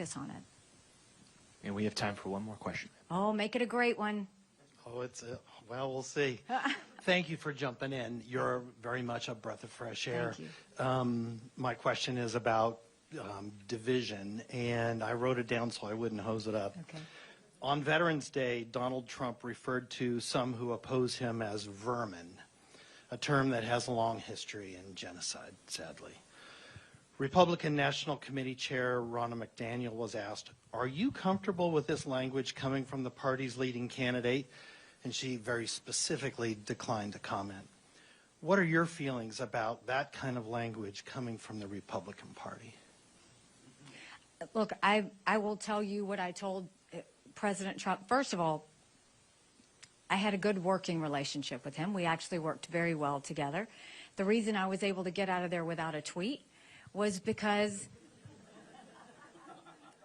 focus on it. And we have time for one more question. Oh, make it a great one. Oh, well, we'll see. Thank you for jumping in. You're very much a breath of fresh air. Thank you. My question is about division, and I wrote it down so I wouldn't hose it up. Okay. On Veterans Day, Donald Trump referred to some who oppose him as vermin, a term that has a long history in genocide, sadly. Republican National Committee Chair Ronna McDaniel was asked, "Are you comfortable with this language coming from the party's leading candidate?" And she very specifically declined to comment. What are your feelings about that kind of language coming from the Republican Party? Look, I will tell you what I told President Trump. First of all, I had a good working relationship with him. We actually worked very well together. The reason I was able to get out of there without a tweet was because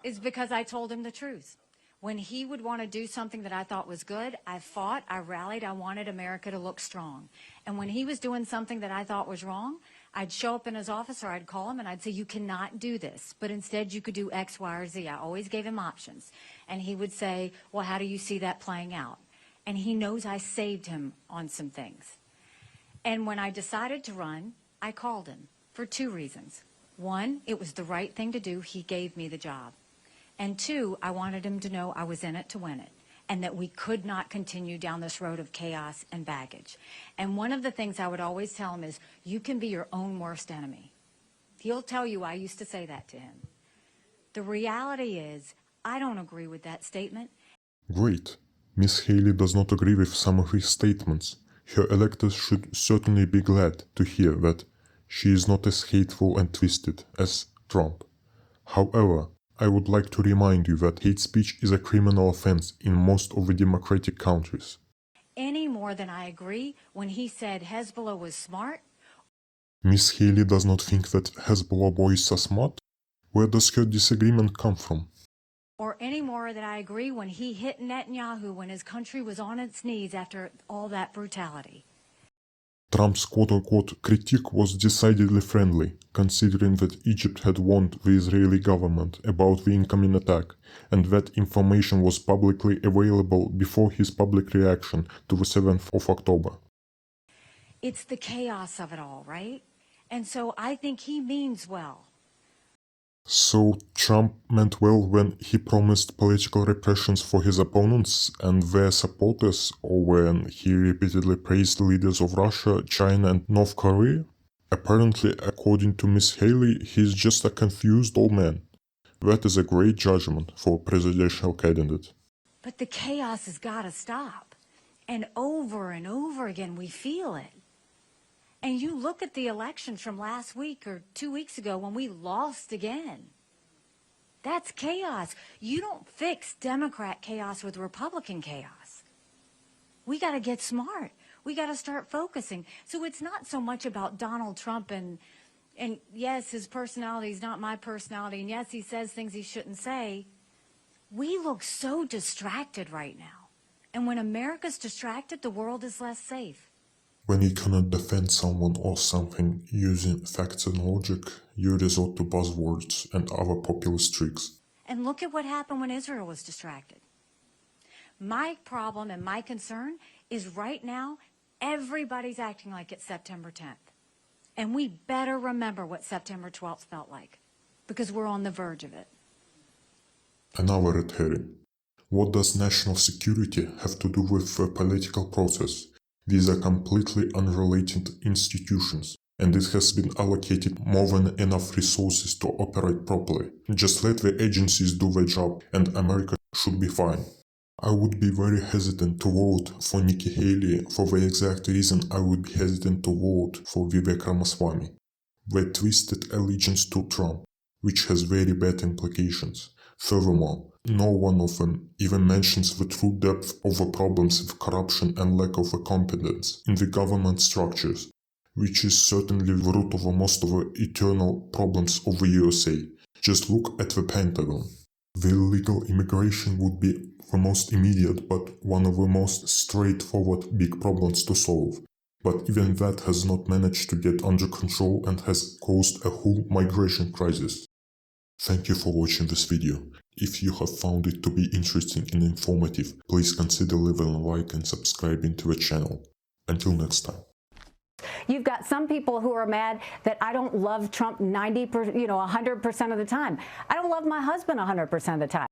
I told him the truth. When he would want to do something that I thought was good, I fought, I rallied, I wanted America to look strong. And when he was doing something that I thought was wrong, I'd show up in his office or I'd call him and I'd say, "You cannot do this, but instead you could do X, Y, or Z." I always gave him options. And he would say, "Well, how do you see that playing out?" And he knows I saved him on some things. And when I decided to run, I called him for two reasons. One, it was the right thing to do. He gave me the job. And two, I wanted him to know I was in it to win it and that we could not continue down this road of chaos and baggage. And one of the things I would always tell him is, you can be your own worst enemy. He'll tell you I used to say that to him. The reality is, I don't agree with that statement. Great. Ms. Haley does not agree with some of his statements. Her electors should certainly be glad to hear that she is not as hateful and twisted as Trump. However, I would like to remind you that hate speech is a criminal offense in most of the democratic countries. Any more than I agree when he said Hezbollah was smart. Ms. Haley does not think that Hezbollah boys are smart? Where does her disagreement come from? Or any more that I agree when he hit Netanyahu when his country was on its knees after all that brutality. Trump's quote-unquote critique was decidedly friendly, considering that Egypt had warned the Israeli government about the incoming attack, and that information was publicly available before his public reaction to the 7th of October. It's the chaos of it all, right? And so I think he means well. So Trump meant well when he promised political repressions for his opponents and their supporters, or when he repeatedly praised leaders of Russia, China and North Korea? Apparently, according to Ms. Haley, he's just a confused old man. That is a great judgment for a presidential candidate. But the chaos has got to stop. And over again, we feel it. And you look at the elections from last week or 2 weeks ago when we lost again. That's chaos. You don't fix Democrat chaos with Republican chaos. We got to get smart. We got to start focusing. So it's not so much about Donald Trump and yes, his personality is not my personality, and yes, he says things he shouldn't say. We look so distracted right now. And when America's distracted, the world is less safe. When you cannot defend someone or something using facts and logic, you resort to buzzwords and other populist tricks. And look at what happened when Israel was distracted. My problem and my concern is right now, everybody's acting like it's September 10th. And we better remember what September 12th felt like, because we're on the verge of it. Another red herring. What does national security have to do with the political process? These are completely unrelated institutions, and it has been allocated more than enough resources to operate properly. Just let the agencies do their job, and America should be fine. I would be very hesitant to vote for Nikki Haley for the exact reason I would be hesitant to vote for Vivek Ramaswamy. Their twisted allegiance to Trump, which has very bad implications. Furthermore, no one of them even mentions the true depth of the problems with corruption and lack of competence in the government structures, which is certainly the root of most of the eternal problems of the USA. Just look at the Pentagon. The illegal immigration would be the most immediate but one of the most straightforward big problems to solve. But even that has not managed to get under control and has caused a whole migration crisis. Thank you for watching this video. If you have found it to be interesting and informative, please consider leaving a like and subscribing to the channel. Until next time. You've got some people who are mad that I don't love Trump 100% of the time. I don't love my husband 100% of the time.